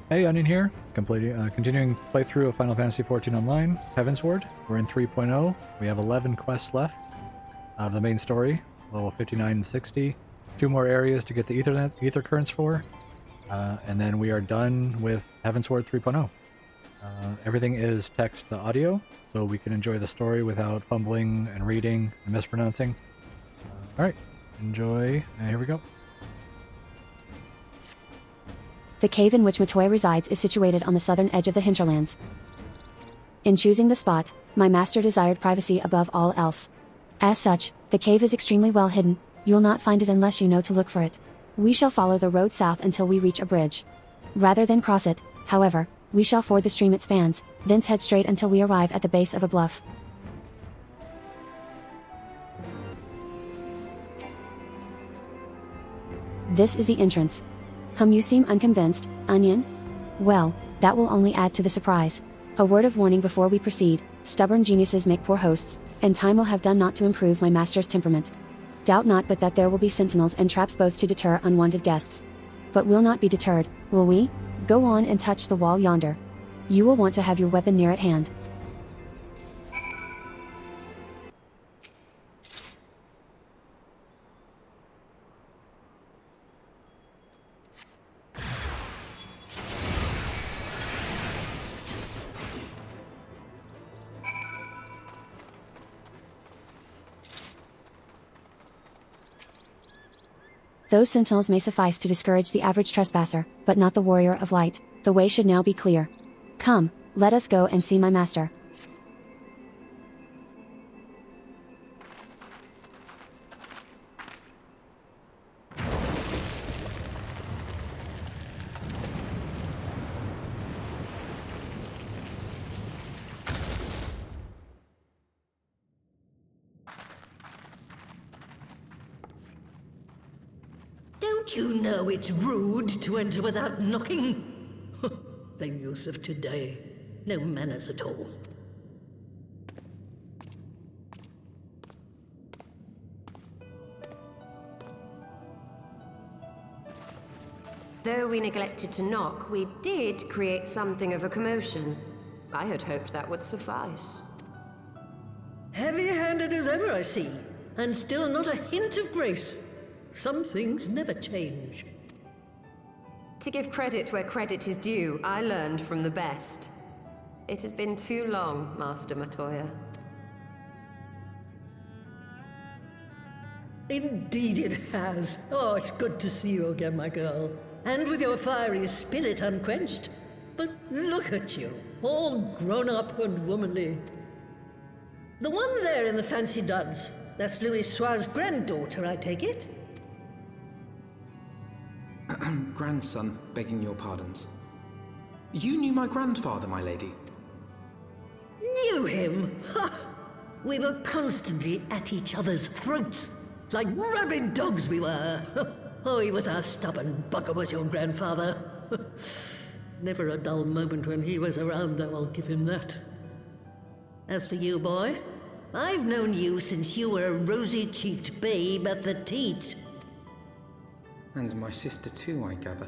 Hey, Onion here, continuing playthrough of Final Fantasy XIV Online, Heavensward. We're in 3.0. We have 11 quests left of the main story, level 59 and 60. 2 more areas to get the ether currents for, and then we are done with Heavensward 3.0. Everything is text to audio, so we can enjoy the story without fumbling and reading and mispronouncing. Alright, enjoy, and here we go. The cave in which Matoya resides is situated on the southern edge of the hinterlands. In choosing the spot, my master desired privacy above all else. As such, the cave is extremely well hidden. You will not find it unless you know to look for it. We shall follow the road south until we reach a bridge. Rather than cross it, however, we shall ford the stream it spans, thence head straight until we arrive at the base of a bluff. This is the entrance. You seem unconvinced, Onion? Well, that will only add to the surprise. A word of warning before we proceed: stubborn geniuses make poor hosts, and time will have done naught to improve my master's temperament. Doubt not but that there will be sentinels and traps both to deter unwanted guests. But we'll not be deterred, will we? Go on and touch the wall yonder. You will want to have your weapon near at hand. Those sentinels may suffice to discourage the average trespasser, but not the warrior of light. The way should now be clear. Come, let us go and see my master. Don't you know it's rude to enter without knocking? The youth of today. No manners at all. Though we neglected to knock, we did create something of a commotion. I had hoped that would suffice. Heavy-handed as ever, I see. And still not a hint of grace. Some things never change. To give credit where credit is due, I learned from the best. It has been too long, Master Matoya. Indeed it has. Oh, it's good to see you again, my girl. And with your fiery spirit unquenched. But look at you, all grown up and womanly. The one there in the fancy duds, that's Louis Soir's granddaughter, I take it? Grandson, begging your pardons. You knew my grandfather, my lady. Knew him? Ha! We were constantly at each other's throats. Like rabid dogs we were. Oh, he was a stubborn bugger, was your grandfather. Never a dull moment when he was around, though, I'll give him that. As for you, boy, I've known you since you were a rosy-cheeked babe at the teat. And my sister too, I gather.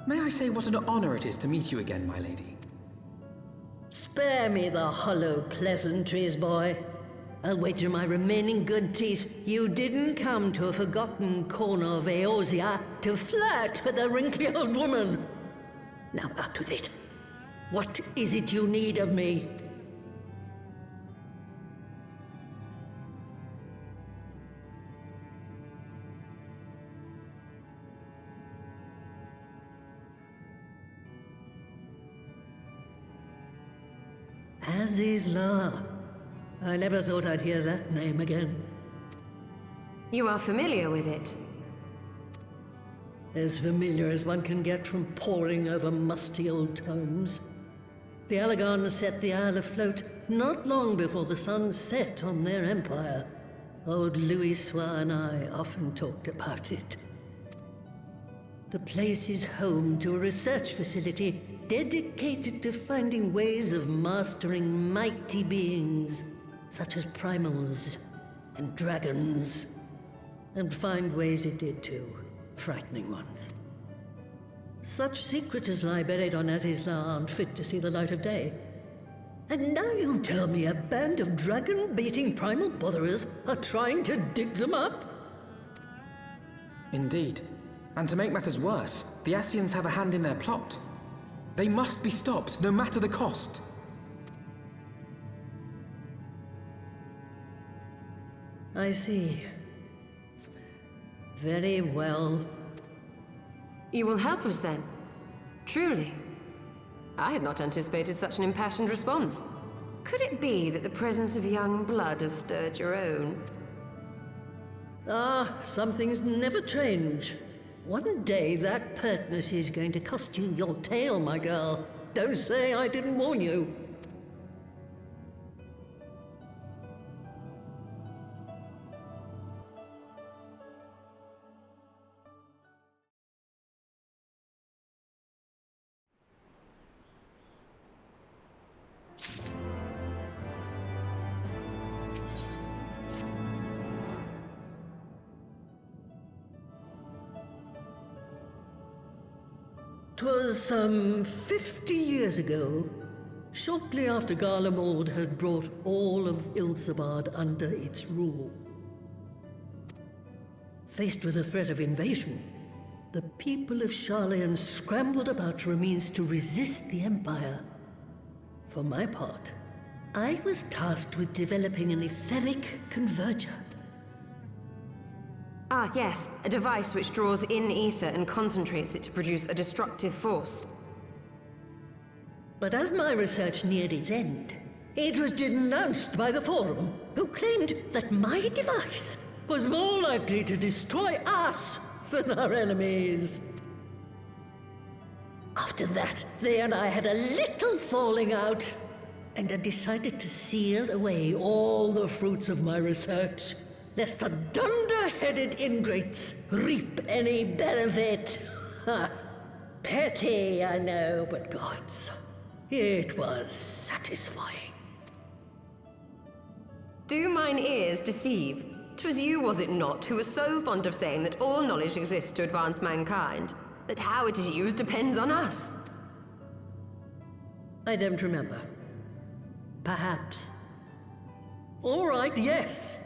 May I say what an honor it is to meet you again, my lady? Spare me the hollow pleasantries, boy. I'll wager my remaining good teeth you didn't come to a forgotten corner of Eorzea to flirt with a wrinkly old woman. Now out with it. What is it you need of me? Azizla. I never thought I'd hear that name again. You are familiar with it? As familiar as one can get from poring over musty old tomes. The Allagans set the Isle afloat not long before the sun set on their empire. Old Louis Soir and I often talked about it. The place is home to a research facility dedicated to finding ways of mastering mighty beings, such as primals and dragons. And find ways it did too, frightening ones. Such secrets as lie buried on Azizla aren't fit to see the light of day. And now you tell me a band of dragon-baiting primal botherers are trying to dig them up? Indeed. And to make matters worse, the Ascians have a hand in their plot. They must be stopped, no matter the cost. I see. Very well. You will help us then? Truly? I had not anticipated such an impassioned response. Could it be that the presence of young blood has stirred your own? Ah, some things never change. One day that pertness is going to cost you your tail, my girl. Don't say I didn't warn you. Twas some 50 years ago, shortly after Garlemald had brought all of Ilthabad under its rule. Faced with the threat of invasion, the people of Sharlayan scrambled about for a means to resist the Empire. For my part, I was tasked with developing an etheric converger. Ah, yes, a device which draws in ether and concentrates it to produce a destructive force. But as my research neared its end, it was denounced by the Forum, who claimed that my device was more likely to destroy us than our enemies. After that, they and I had a little falling out, and I decided to seal away all the fruits of my research, lest the dunder-headed ingrates reap any benefit. Ha! Petty, I know, but gods, it was satisfying. Do mine ears deceive? 'Twas you, was it not, who was so fond of saying that all knowledge exists to advance mankind, that how it is used depends on us? I don't remember. Perhaps. All right, yes.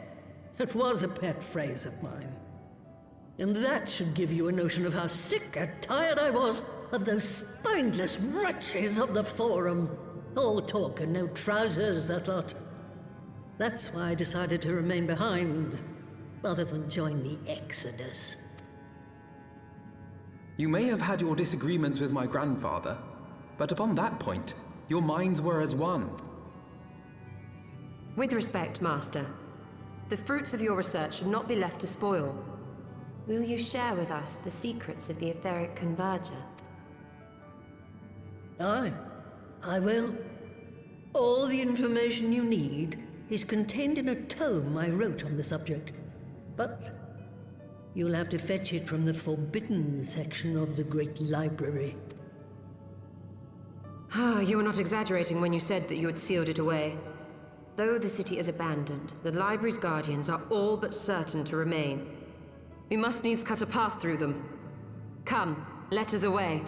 It was a pet phrase of mine. And that should give you a notion of how sick and tired I was of those spineless wretches of the Forum. All talk and no trousers, that lot. That's why I decided to remain behind, rather than join the Exodus. You may have had your disagreements with my grandfather, but upon that point, your minds were as one. With respect, Master, the fruits of your research should not be left to spoil. Will you share with us the secrets of the etheric converger? Aye, I will. All the information you need is contained in a tome I wrote on the subject, but you'll have to fetch it from the forbidden section of the Great Library. Ah, you were not exaggerating when you said that you had sealed it away. Though the city is abandoned, the library's guardians are all but certain to remain. We must needs cut a path through them. Come, let us away.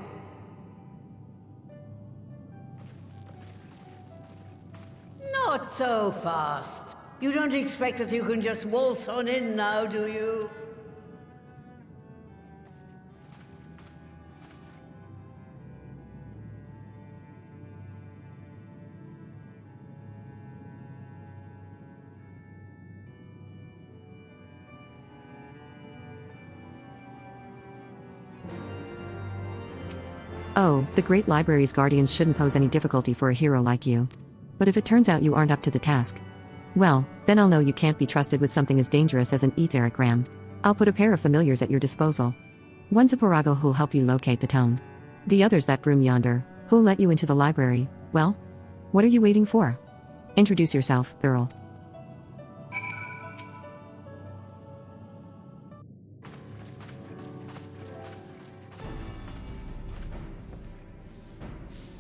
Not so fast. You don't expect that you can just waltz on in now, do you? Oh, the Great Library's guardians shouldn't pose any difficulty for a hero like you. But if it turns out you aren't up to the task, well, then I'll know you can't be trusted with something as dangerous as an etheric ram. I'll put a pair of familiars at your disposal. One's a Parago who'll help you locate the tome. The other's that broom yonder, who'll let you into the library. Well, what are you waiting for? Introduce yourself, Earl.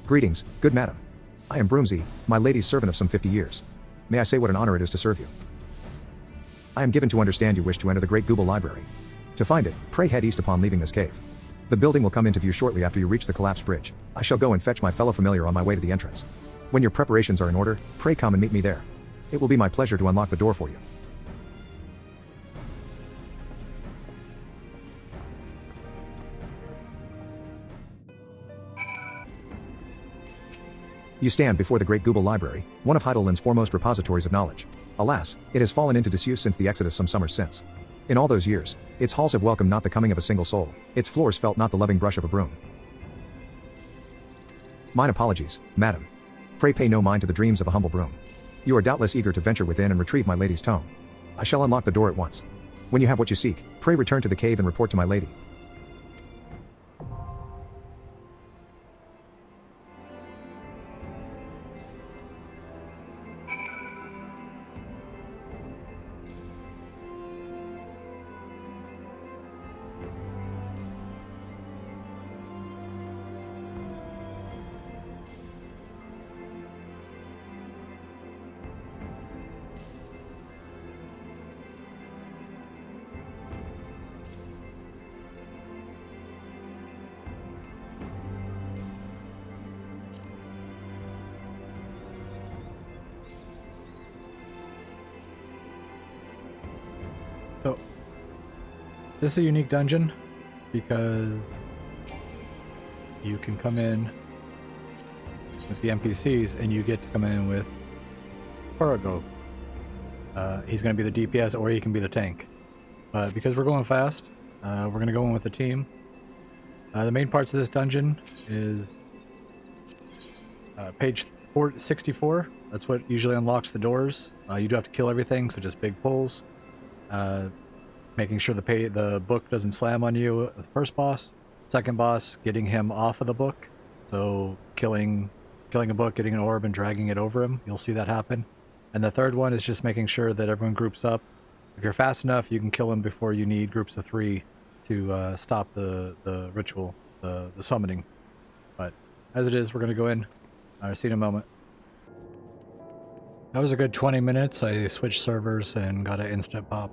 Greetings, good madam. I am Broomsy, my lady's servant of some 50 years. May I say what an honor it is to serve you? I am given to understand you wish to enter the great Gubal library. To find it, pray head east upon leaving this cave. The building will come into view shortly after you reach the collapsed bridge. I shall go and fetch my fellow familiar on my way to the entrance. When your preparations are in order, pray come and meet me there. It will be my pleasure to unlock the door for you. You stand before the great Gubal Library, one of Heidelland's foremost repositories of knowledge. Alas, it has fallen into disuse since the Exodus some summers since. In all those years, its halls have welcomed not the coming of a single soul, its floors felt not the loving brush of a broom. Mine apologies, madam. Pray pay no mind to the dreams of a humble broom. You are doubtless eager to venture within and retrieve my lady's tome. I shall unlock the door at once. When you have what you seek, pray return to the cave and report to my lady. So, this is a unique dungeon because you can come in with the NPCs and you get to come in with Parago. He's going to be the DPS or he can be the tank. But because we're going fast, we're going to go in with the team. The main parts of this dungeon is page 64. That's what usually unlocks the doors. You do have to kill everything, so just big pulls. Making sure the book doesn't slam on you. The first boss, second boss, getting him off of the book. So killing a book, getting an orb, and dragging it over him. You'll see that happen. And the third one is just making sure that everyone groups up. If you're fast enough, you can kill him before you need groups of 3 to stop the ritual, the summoning. But as it is, we're going to go in. I'll see you in a moment. That was a good 20 minutes. I switched servers and got an instant pop.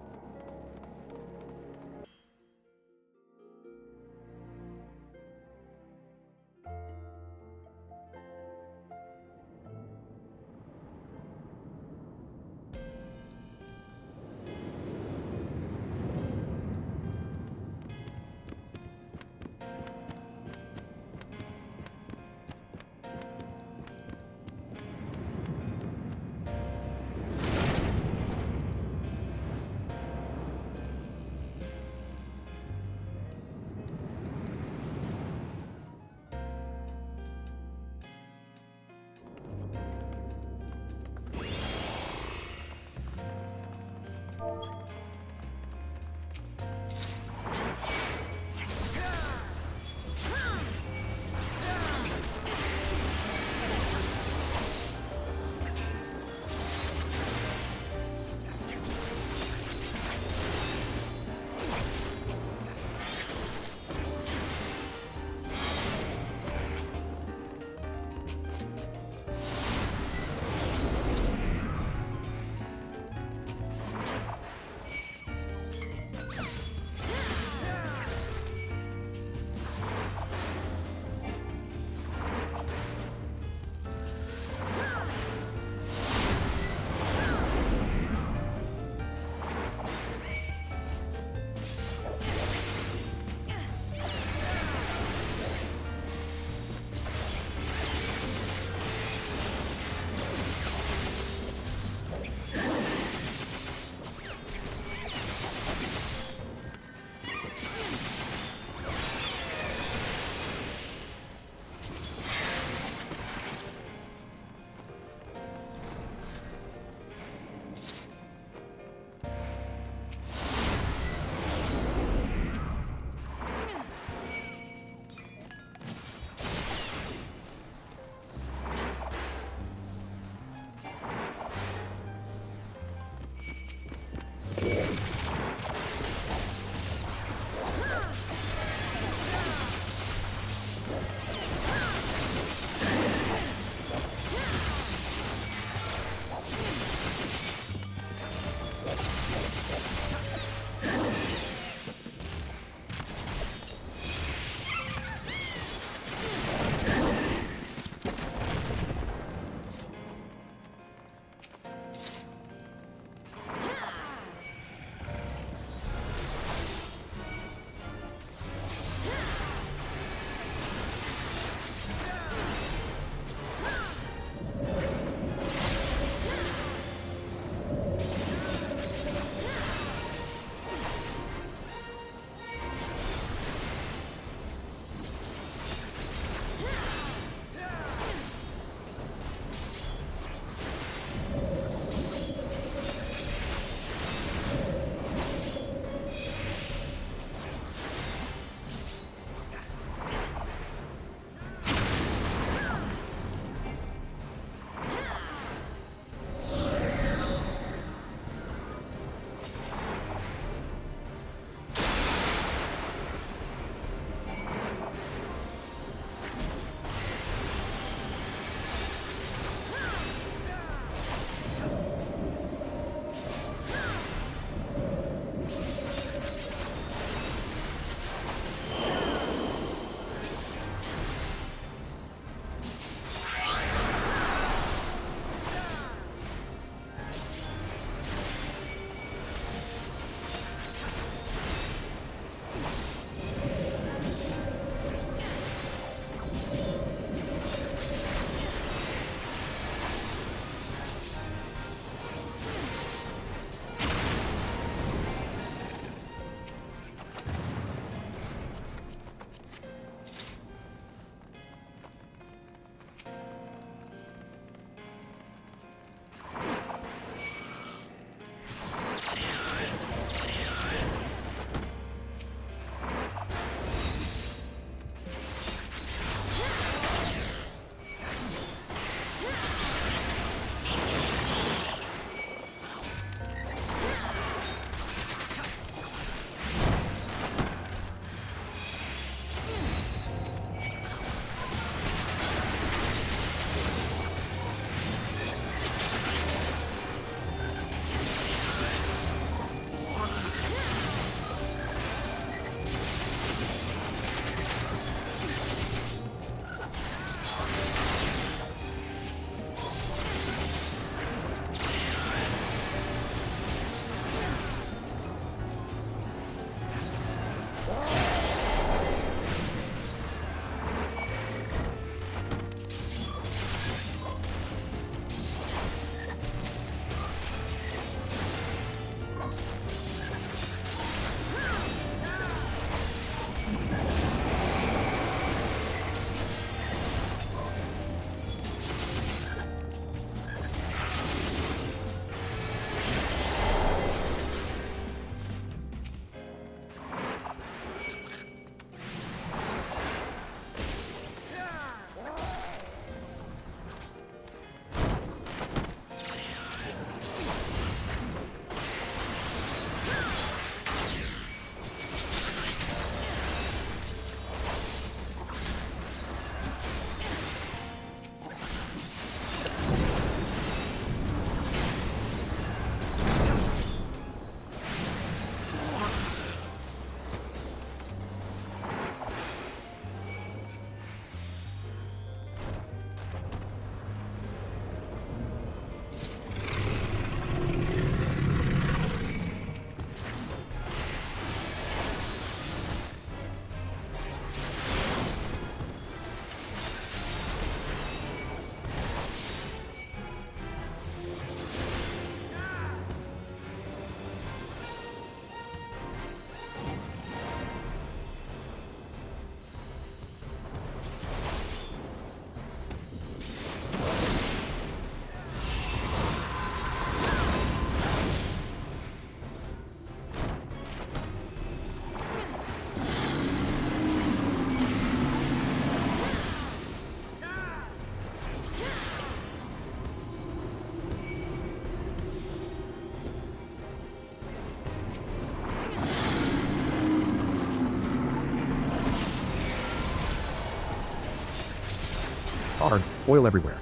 Hard, oil everywhere.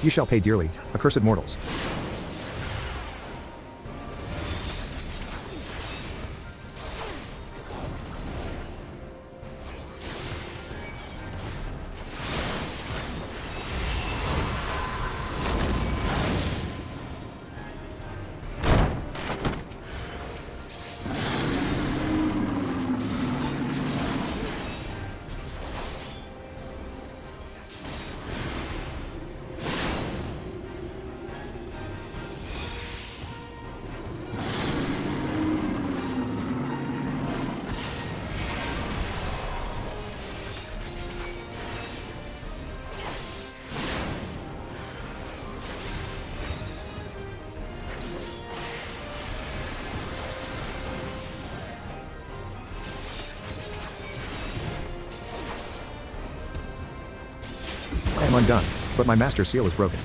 You shall pay dearly, accursed mortals. I am undone, but my master seal is broken.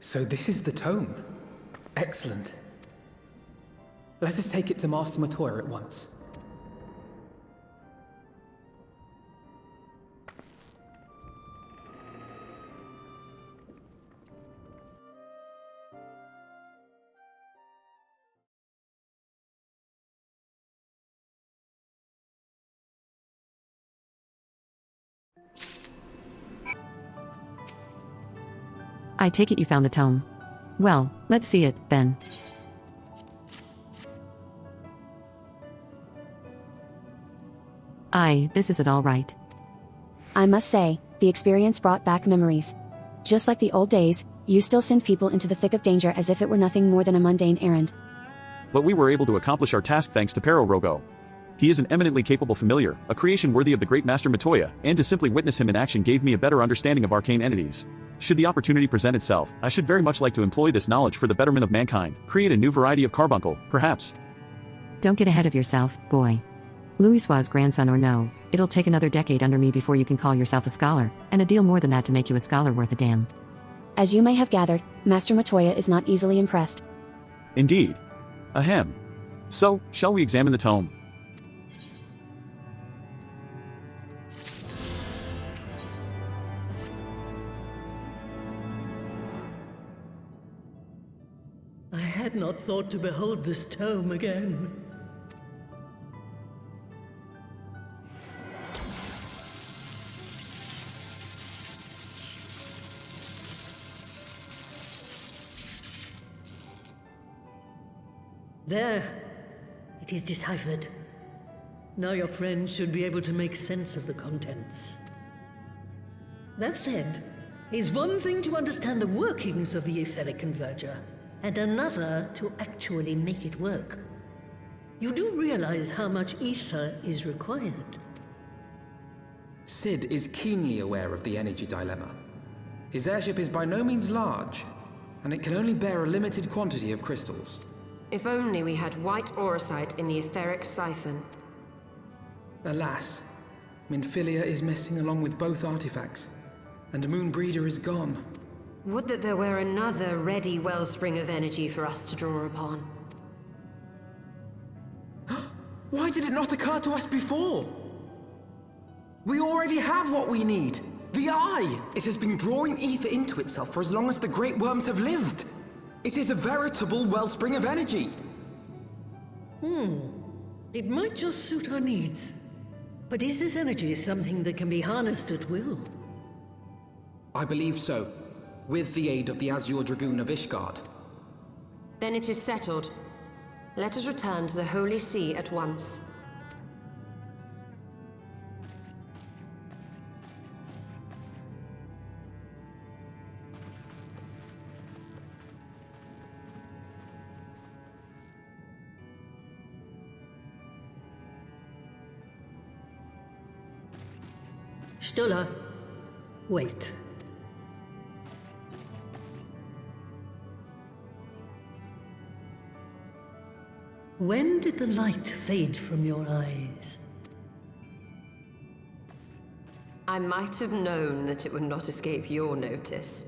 So this is the tome. Excellent. Let us take it to Master Matoya at once. I take it you found the tome. Well, let's see it, then. This isn't all right. I must say, the experience brought back memories. Just like the old days, you still send people into the thick of danger as if it were nothing more than a mundane errand. But we were able to accomplish our task thanks to Pero Rogo. He is an eminently capable familiar, a creation worthy of the great Master Matoya, and to simply witness him in action gave me a better understanding of arcane entities. Should the opportunity present itself, I should very much like to employ this knowledge for the betterment of mankind, create a new variety of carbuncle, perhaps. Don't get ahead of yourself, boy. Louis's grandson or no, it'll take another decade under me before you can call yourself a scholar, and a deal more than that to make you a scholar worth a damn. As you may have gathered, Master Matoya is not easily impressed. Indeed. Ahem. So, shall we examine the tome? I had not thought to behold this tome again. There. It is deciphered. Now your friend should be able to make sense of the contents. That said, it's one thing to understand the workings of the etheric converger, and another to actually make it work. You do realize how much ether is required? Sid is keenly aware of the energy dilemma. His airship is by no means large, and it can only bear a limited quantity of crystals. If only we had white auracite in the etheric siphon. Alas, Minfilia is missing along with both artifacts, and Moonbreeder is gone. Would that there were another ready wellspring of energy for us to draw upon. Why did it not occur to us before? We already have what we need. The Eye! It has been drawing ether into itself for as long as the Great Worms have lived. It is a veritable wellspring of energy. It might just suit our needs. But is this energy something that can be harnessed at will? I believe so, with the aid of the Azure Dragoon of Ishgard. Then it is settled. Let us return to the Holy See at once. Stola, wait. When did the light fade from your eyes? I might have known that it would not escape your notice.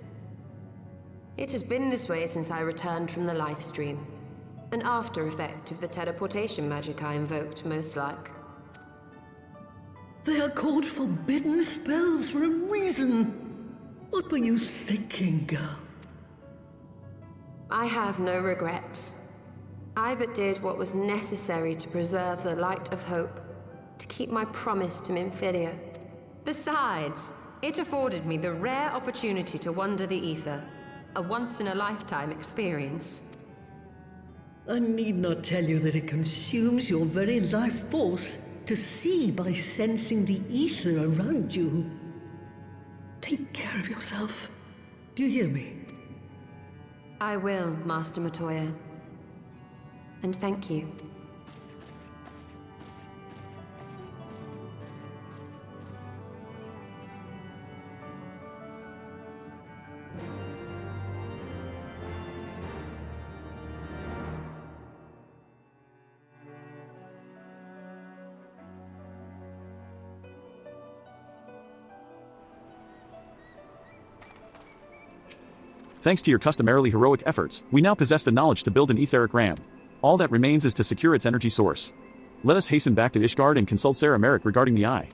It has been this way since I returned from the life stream. An after effect of the teleportation magic I invoked, most like. They are called forbidden spells for a reason. What were you thinking, girl? I have no regrets. I but did what was necessary to preserve the light of hope, to keep my promise to Minfilia. Besides, it afforded me the rare opportunity to wander the ether, a once-in-a-lifetime experience. I need not tell you that it consumes your very life force to see by sensing the ether around you. Take care of yourself. Do you hear me? I will, Master Matoya. And thank you. Thanks to your customarily heroic efforts, we now possess the knowledge to build an etheric ram. All that remains is to secure its energy source. Let us hasten back to Ishgard and consult Sarah Merrick regarding the eye.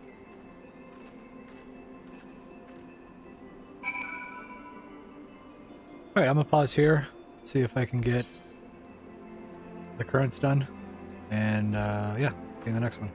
Alright, I'm gonna pause here, see if I can get the currents done, and yeah, see you in the next one.